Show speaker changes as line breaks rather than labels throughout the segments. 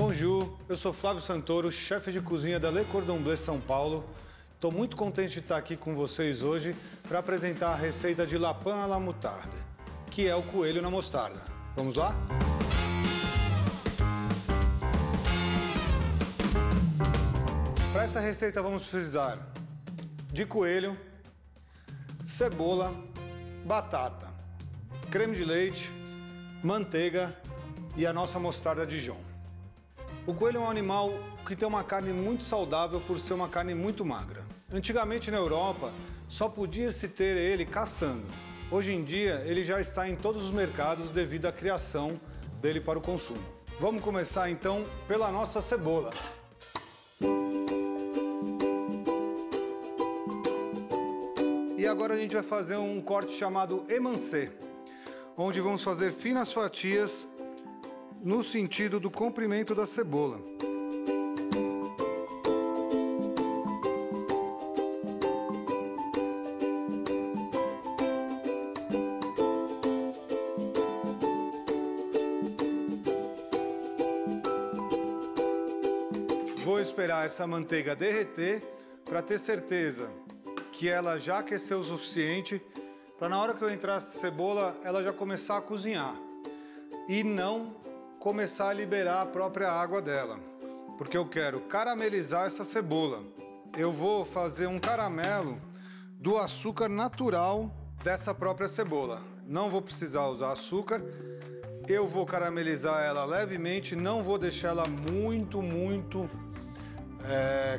Bonjour, eu sou Flávio Santoro, chefe de cozinha da Le Cordon Bleu São Paulo. Estou muito contente de estar aqui com vocês hoje para apresentar a receita de lapin à la moutarde, que é o coelho na mostarda. Vamos lá? Para essa receita vamos precisar de coelho, cebola, batata, creme de leite, manteiga e a nossa mostarda Dijon. O coelho é um animal que tem uma carne muito saudável por ser uma carne muito magra. Antigamente na Europa só podia-se ter ele caçando. Hoje em dia ele já está em todos os mercados devido à criação dele para o consumo. Vamos começar então pela nossa cebola. E agora a gente vai fazer um corte chamado émincé, onde vamos fazer finas fatias no sentido do comprimento da cebola. Vou esperar essa manteiga derreter para ter certeza que ela já aqueceu o suficiente para na hora que eu entrar a cebola ela já começar a cozinhar e não começar a liberar a própria água dela, porque eu quero caramelizar essa cebola. Eu vou fazer um caramelo do açúcar natural dessa própria cebola. Não vou precisar usar açúcar. Eu vou caramelizar ela levemente, não vou deixar ela muito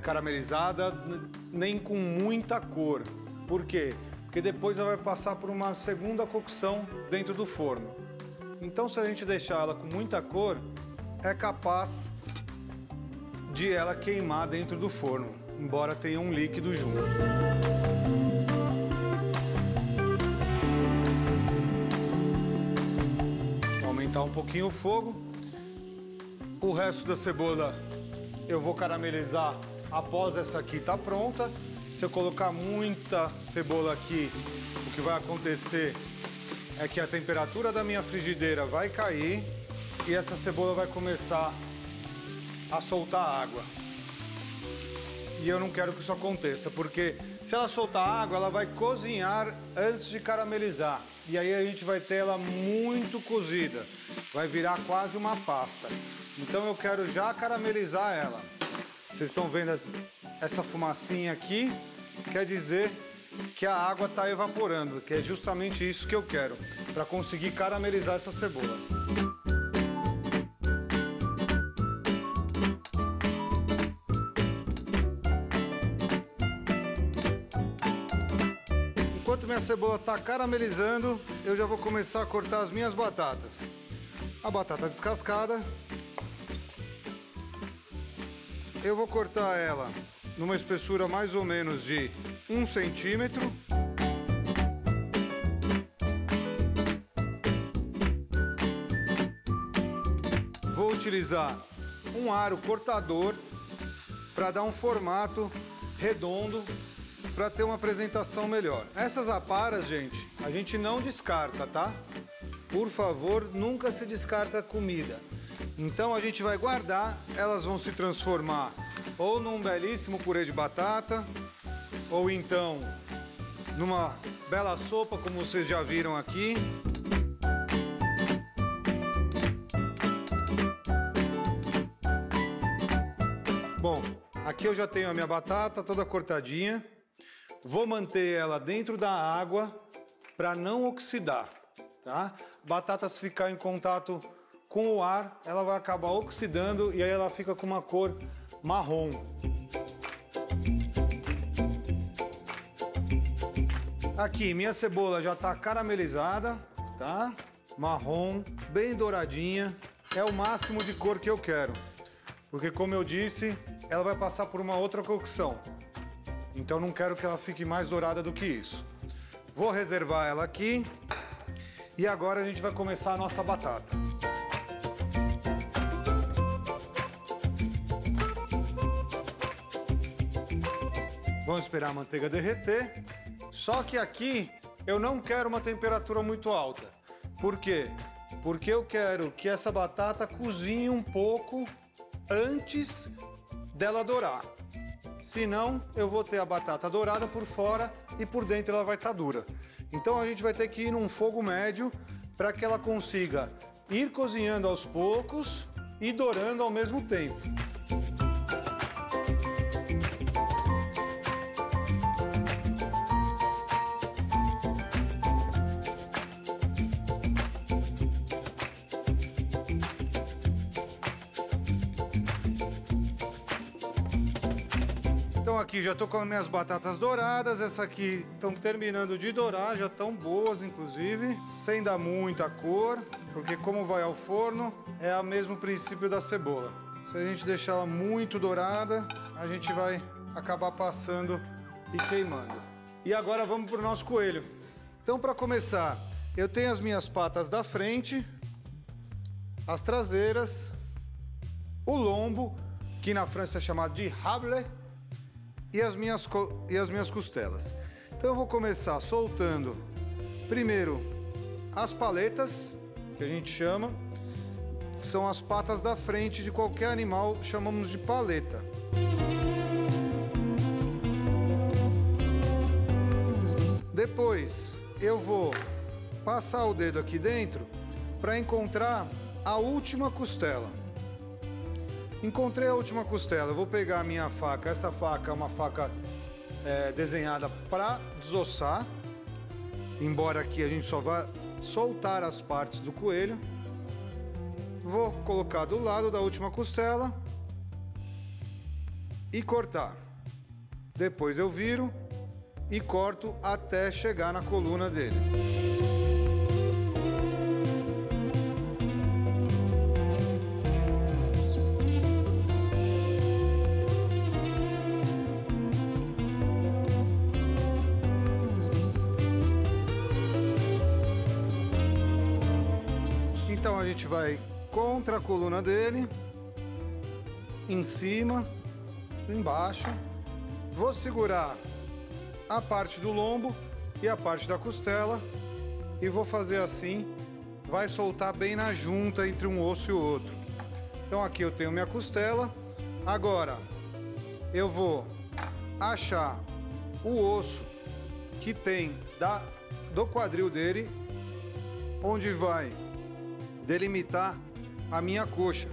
caramelizada, nem com muita cor. Por quê? Porque depois ela vai passar por uma segunda cocção dentro do forno. Então, se a gente deixar ela com muita cor, é capaz de ela queimar dentro do forno, embora tenha um líquido junto. Vou aumentar um pouquinho o fogo. O resto da cebola eu vou caramelizar após essa aqui estar pronta. Se eu colocar muita cebola aqui, o que vai acontecer é que a temperatura da minha frigideira vai cair e essa cebola vai começar a soltar água. E eu não quero que isso aconteça, porque se ela soltar água, ela vai cozinhar antes de caramelizar. E aí a gente vai ter ela muito cozida, vai virar quase uma pasta. Então eu quero já caramelizar ela. Vocês estão vendo essa fumacinha aqui? Quer dizer que a água está evaporando, que é justamente isso que eu quero, para conseguir caramelizar essa cebola. Enquanto minha cebola está caramelizando, eu já vou começar a cortar as minhas batatas. A batata descascada, eu vou cortar ela numa espessura mais ou menos de 1 centímetro. Vou utilizar um aro cortador para dar um formato redondo para ter uma apresentação melhor. Essas aparas, gente, a gente não descarta, tá? Por favor, nunca se descarta comida. Então a gente vai guardar, elas vão se transformar ou num belíssimo purê de batata, ou então numa bela sopa, como vocês já viram aqui. Bom, aqui eu já tenho a minha batata toda cortadinha. Vou manter ela dentro da água para não oxidar, tá? A batata, se ficar em contato com o ar, ela vai acabar oxidando e aí ela fica com uma cor marrom. Aqui, minha cebola já está caramelizada, tá? Marrom, bem douradinha. É o máximo de cor que eu quero. Porque, como eu disse, ela vai passar por uma outra cocção. Então, não quero que ela fique mais dourada do que isso. Vou reservar ela aqui. E agora a gente vai começar a nossa batata. Vamos esperar a manteiga derreter. Só que aqui eu não quero uma temperatura muito alta. Por quê? Porque eu quero que essa batata cozinhe um pouco antes dela dourar. Senão, eu vou ter a batata dourada por fora e por dentro ela vai estar dura. Então a gente vai ter que ir num fogo médio para que ela consiga ir cozinhando aos poucos e dourando ao mesmo tempo. Então aqui já estou com as minhas batatas douradas, essa aqui estão terminando de dourar, já estão boas inclusive, sem dar muita cor, porque como vai ao forno, é o mesmo princípio da cebola. Se a gente deixar ela muito dourada, a gente vai acabar passando e queimando. E agora vamos para o nosso coelho. Então para começar, eu tenho as minhas patas da frente, as traseiras, o lombo, que na França é chamado de rable, e as minhas costelas. Então eu vou começar soltando primeiro as paletas, que a gente chama, que são as patas da frente de qualquer animal, chamamos de paleta. Depois eu vou passar o dedo aqui dentro para encontrar a última costela. Encontrei a última costela, eu vou pegar a minha faca. Essa faca é uma faca desenhada para desossar, embora aqui a gente só vá soltar as partes do coelho. Vou colocar do lado da última costela e cortar. Depois eu viro e corto até chegar na coluna dele. Então a gente vai contra a coluna dele, em cima, embaixo. Vou segurar a parte do lombo e a parte da costela e vou fazer assim, vai soltar bem na junta entre um osso e o outro. Então aqui eu tenho minha costela, agora eu vou achar o osso que tem do quadril dele, onde vai delimitar a minha coxa.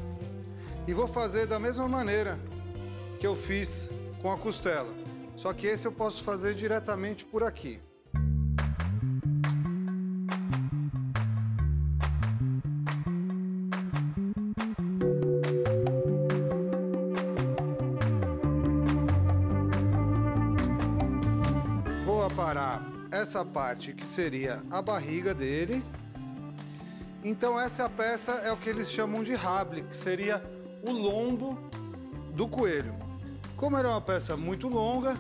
E vou fazer da mesma maneira que eu fiz com a costela. Só que esse eu posso fazer diretamente por aqui. Vou aparar essa parte que seria a barriga dele. Então essa peça é o que eles chamam de rable, que seria o lombo do coelho. Como era uma peça muito longa,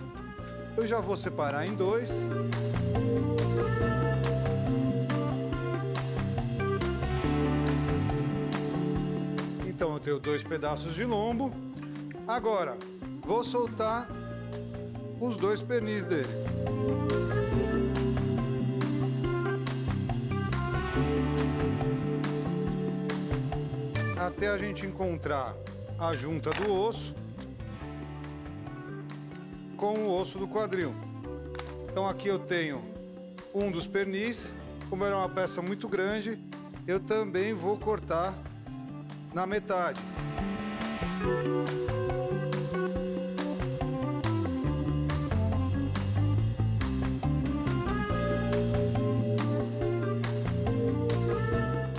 eu já vou separar em dois. Então eu tenho dois pedaços de lombo. Agora, vou soltar os dois pernis dele. Até a gente encontrar a junta do osso com o osso do quadril. Então aqui eu tenho um dos pernis. Como era uma peça muito grande, eu também vou cortar na metade.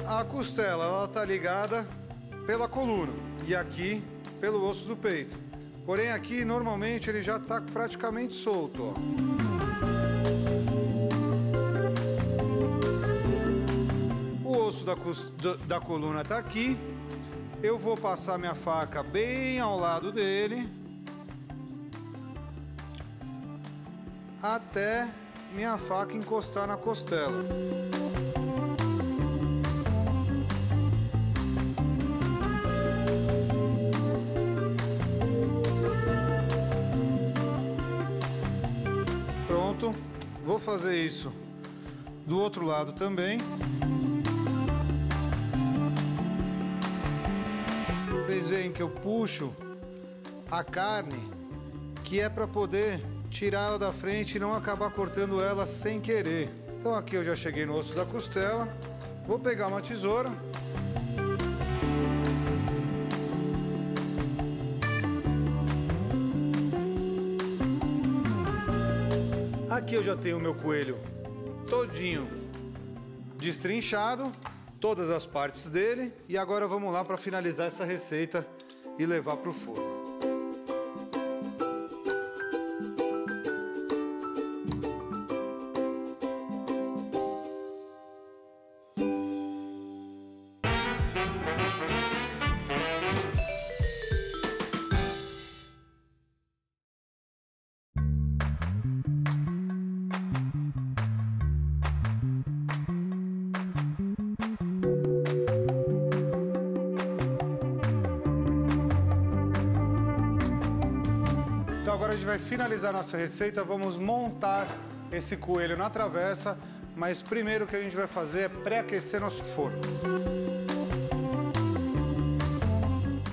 A costela, ela tá ligada pela coluna e aqui pelo osso do peito. Porém aqui normalmente ele já está praticamente solto, ó. O osso da coluna está aqui. Eu vou passar minha faca bem ao lado dele até minha faca encostar na costela. Vou fazer isso do outro lado também. Vocês veem que eu puxo a carne, que é para poder tirar ela da frente e não acabar cortando ela sem querer. Então aqui eu já cheguei no osso da costela. Vou pegar uma tesoura. Aqui eu já tenho o meu coelho todinho destrinchado, todas as partes dele. E agora vamos lá para finalizar essa receita e levar para o forno. Agora a gente vai finalizar nossa receita, vamos montar esse coelho na travessa, mas primeiro o que a gente vai fazer é pré-aquecer nosso forno.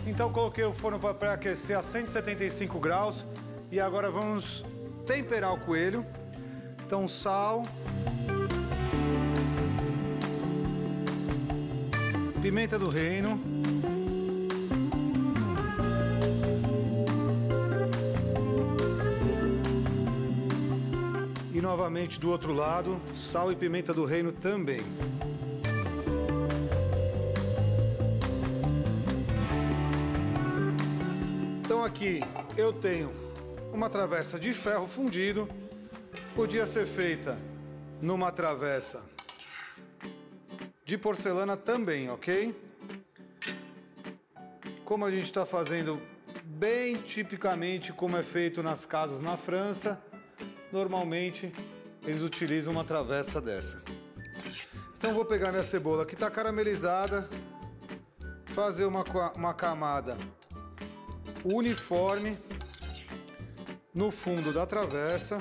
Então coloquei o forno para pré-aquecer a 175 graus e agora vamos temperar o coelho. Então sal, pimenta do reino, e novamente do outro lado, sal e pimenta do reino também. Então aqui eu tenho uma travessa de ferro fundido. Podia ser feita numa travessa de porcelana também, ok? Como a gente está fazendo bem tipicamente como é feito nas casas na França, normalmente eles utilizam uma travessa dessa. Então vou pegar minha cebola que está caramelizada, fazer uma camada uniforme no fundo da travessa.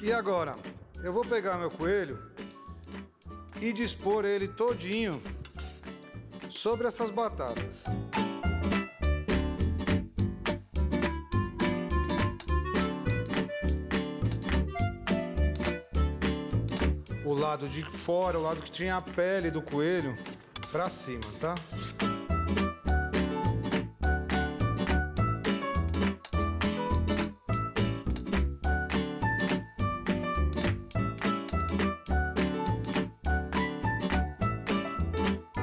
E agora, eu vou pegar meu coelho e dispor ele todinho sobre essas batatas. O lado de fora, o lado que tinha a pele do coelho, pra cima, tá?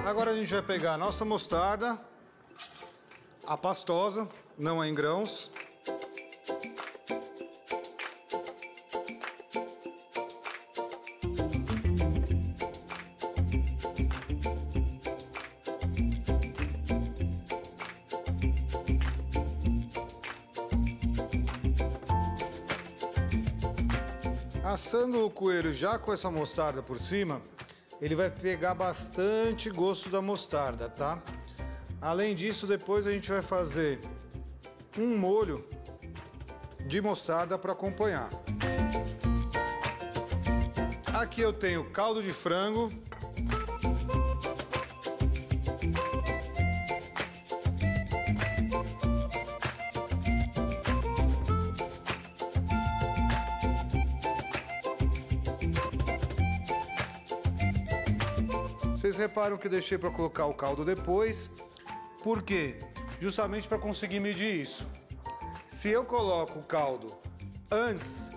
Agora a gente vai pegar a nossa mostarda, a pastosa, não é em grãos. Assando o coelho já com essa mostarda por cima, ele vai pegar bastante gosto da mostarda, tá? Além disso, depois a gente vai fazer um molho de mostarda para acompanhar. Aqui eu tenho caldo de frango. Vocês reparam que eu deixei para colocar o caldo depois. Por quê? Justamente para conseguir medir isso. Se eu coloco o caldo antes,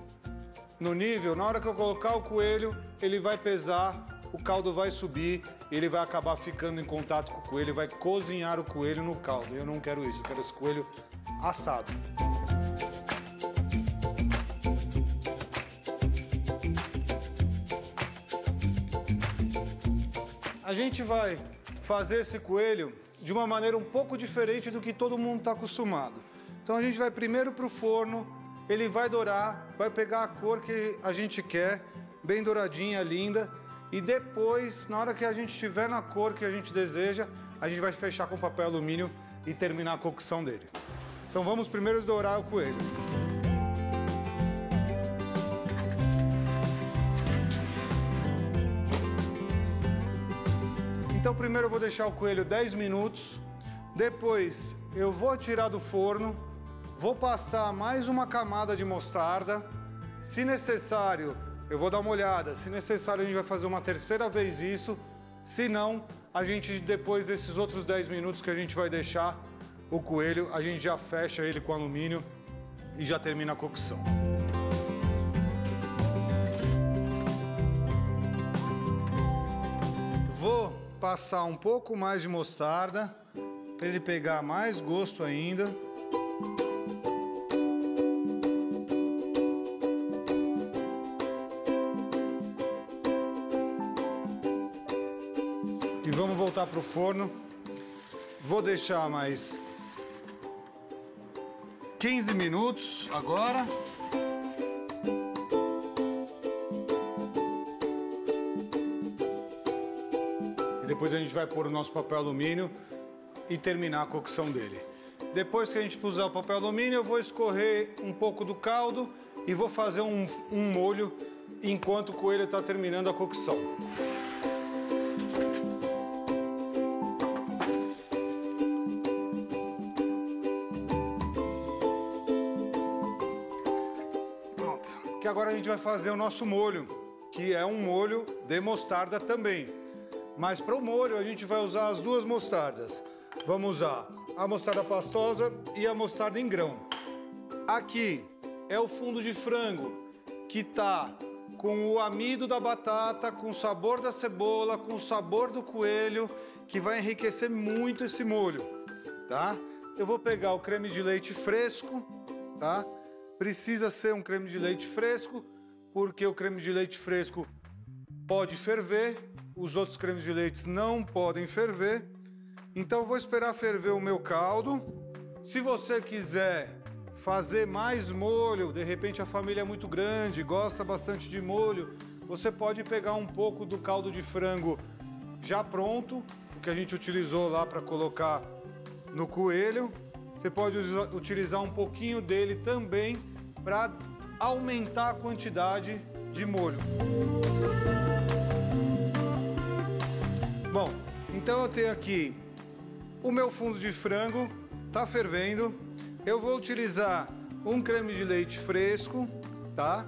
no nível, na hora que eu colocar o coelho, ele vai pesar, o caldo vai subir, ele vai acabar ficando em contato com o coelho, vai cozinhar o coelho no caldo. Eu não quero isso, eu quero esse coelho assado. A gente vai fazer esse coelho de uma maneira um pouco diferente do que todo mundo está acostumado. Então a gente vai primeiro para o forno, ele vai dourar, vai pegar a cor que a gente quer, bem douradinha, linda. E depois, na hora que a gente estiver na cor que a gente deseja, a gente vai fechar com papel alumínio e terminar a cocção dele. Então vamos primeiro dourar o coelho. Então primeiro eu vou deixar o coelho 10 minutos, depois eu vou tirar do forno, vou passar mais uma camada de mostarda, se necessário eu vou dar uma olhada, se necessário a gente vai fazer uma terceira vez isso, se não, a gente depois desses outros 10 minutos que a gente vai deixar o coelho, a gente já fecha ele com alumínio e já termina a cocção. Vou passar um pouco mais de mostarda, para ele pegar mais gosto ainda. E vamos voltar para o forno. Vou deixar mais 15 minutos agora. E depois a gente vai pôr o nosso papel alumínio e terminar a cocção dele. Depois que a gente puser o papel alumínio, eu vou escorrer um pouco do caldo e vou fazer um molho enquanto o coelho está terminando a cocção. Que agora a gente vai fazer o nosso molho, que é um molho de mostarda também. Mas para o molho a gente vai usar as duas mostardas. Vamos usar a mostarda pastosa e a mostarda em grão. Aqui é o fundo de frango, que tá com o amido da batata, com o sabor da cebola, com o sabor do coelho, que vai enriquecer muito esse molho, tá? Eu vou pegar o creme de leite fresco, tá? Precisa ser um creme de leite fresco, porque o creme de leite fresco pode ferver, os outros cremes de leite não podem ferver. Então eu vou esperar ferver o meu caldo. Se você quiser fazer mais molho, de repente a família é muito grande, gosta bastante de molho, você pode pegar um pouco do caldo de frango já pronto, o que a gente utilizou lá para colocar no coelho. Você pode utilizar um pouquinho dele também para aumentar a quantidade de molho. Bom, então eu tenho aqui o meu fundo de frango, tá fervendo. Eu vou utilizar um creme de leite fresco, tá?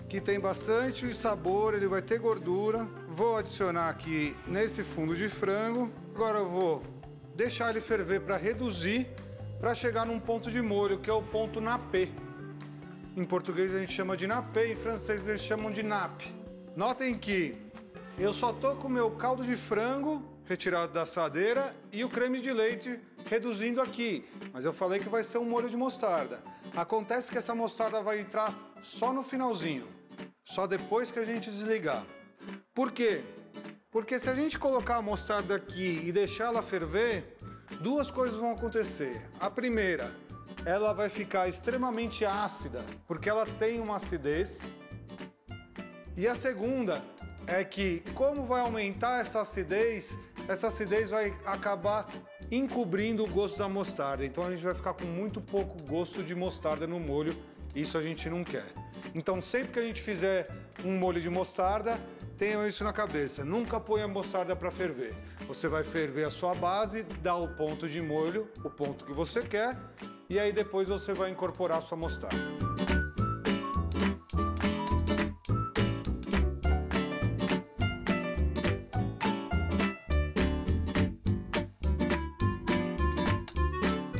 Que tem bastante sabor, ele vai ter gordura. Vou adicionar aqui nesse fundo de frango. Agora eu vou deixar ele ferver para reduzir, para chegar num ponto de molho, que é o ponto nappé. Em português a gente chama de nappé, em francês eles chamam de nappe. Notem que eu só tô com o meu caldo de frango retirado da assadeira e o creme de leite reduzindo aqui. Mas eu falei que vai ser um molho de mostarda. Acontece que essa mostarda vai entrar só no finalzinho, só depois que a gente desligar. Por quê? Porque se a gente colocar a mostarda aqui e deixar ela ferver, duas coisas vão acontecer. A primeira, ela vai ficar extremamente ácida, porque ela tem uma acidez. E a segunda é que, como vai aumentar essa acidez vai acabar encobrindo o gosto da mostarda. Então a gente vai ficar com muito pouco gosto de mostarda no molho. Isso a gente não quer. Então sempre que a gente fizer um molho de mostarda, tenham isso na cabeça. Nunca ponha a mostarda para ferver. Você vai ferver a sua base, dá o ponto de molho, o ponto que você quer, e aí depois você vai incorporar a sua mostarda.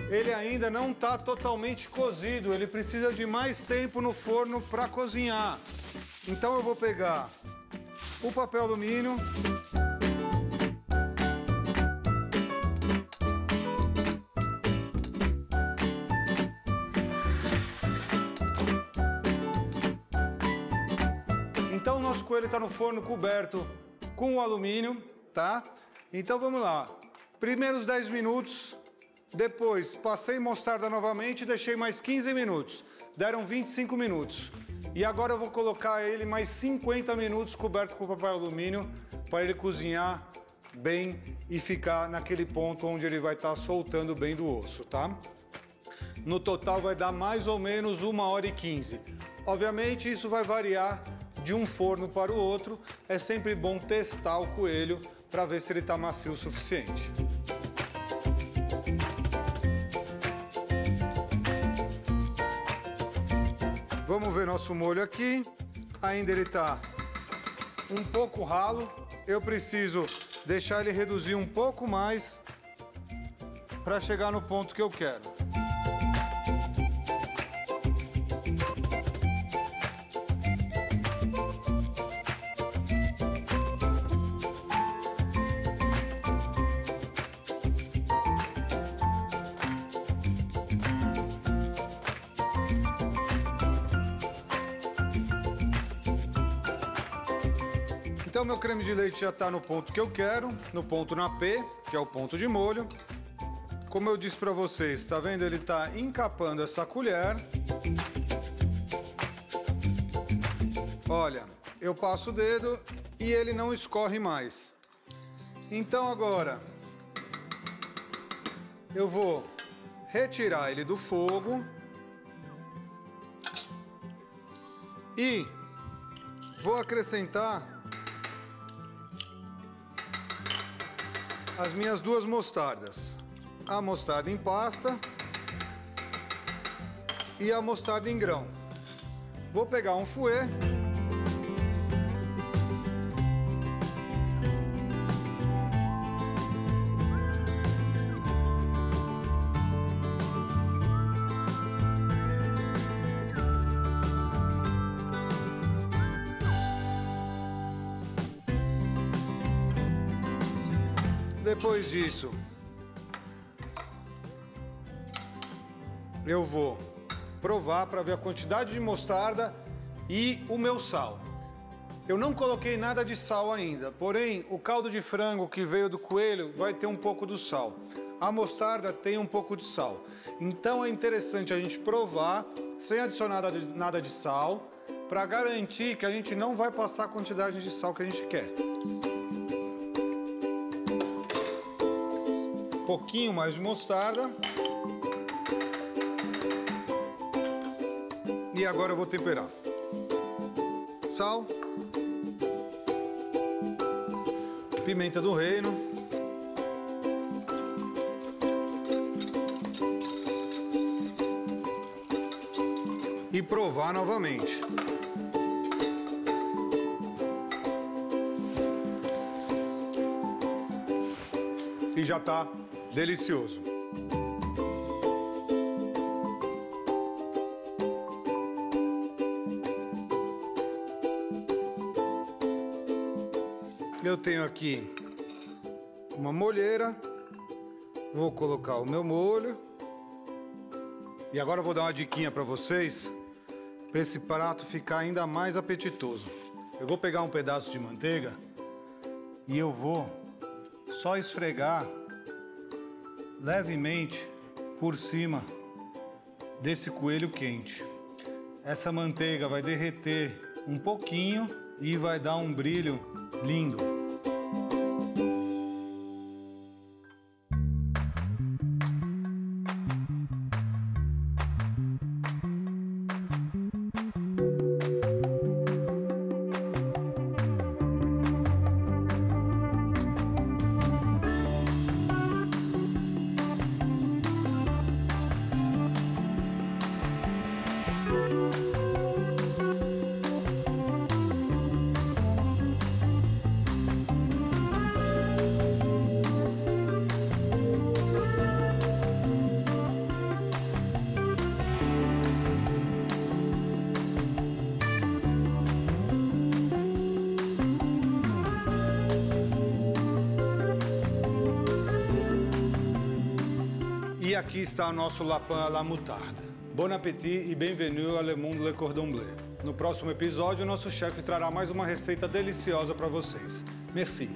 Ele ainda não está totalmente cozido, ele precisa de mais tempo no forno para cozinhar. Então eu vou pegar o papel alumínio. Então o nosso coelho está no forno coberto com o alumínio, tá? Então vamos lá. Primeiros 10 minutos. Depois, passei mostarda novamente e deixei mais 15 minutos. deram 25 minutos. E agora eu vou colocar ele mais 50 minutos coberto com papel alumínio para ele cozinhar bem e ficar naquele ponto onde ele vai estar soltando bem do osso, tá? No total vai dar mais ou menos 1h15. Obviamente isso vai variar de um forno para o outro. É sempre bom testar o coelho para ver se ele está macio o suficiente. Vamos ver nosso molho aqui. Ainda ele está um pouco ralo. Eu preciso deixar ele reduzir um pouco mais para chegar no ponto que eu quero. Então, meu creme de leite já está no ponto que eu quero, no ponto na P, que é o ponto de molho. Como eu disse para vocês, tá vendo? Ele está encapando essa colher. Olha, eu passo o dedo e ele não escorre mais. Então, agora, eu vou retirar ele do fogo e vou acrescentar as minhas duas mostardas, a mostarda em pasta e a mostarda em grão. Vou pegar um fouet Depois disso, eu vou provar para ver a quantidade de mostarda e o meu sal. Eu não coloquei nada de sal ainda, porém o caldo de frango que veio do coelho vai ter um pouco do sal. A mostarda tem um pouco de sal. Então é interessante a gente provar sem adicionar nada de sal para garantir que a gente não vai passar a quantidade de sal que a gente quer. Um pouquinho mais de mostarda. E agora eu vou temperar. Sal. Pimenta do reino. E provar novamente. E já tá delicioso. Eu tenho aqui uma molheira, vou colocar o meu molho. E agora eu vou dar uma diquinha para vocês, para esse prato ficar ainda mais apetitoso. Eu vou pegar um pedaço de manteiga e eu vou só esfregar levemente por cima desse coelho quente. Essa manteiga vai derreter um pouquinho e vai dar um brilho lindo. E aqui está o nosso lapin à la moutarde. Bon appétit e bienvenue à Le Monde Le Cordon Bleu. No próximo episódio, o nosso chefe trará mais uma receita deliciosa para vocês. Merci!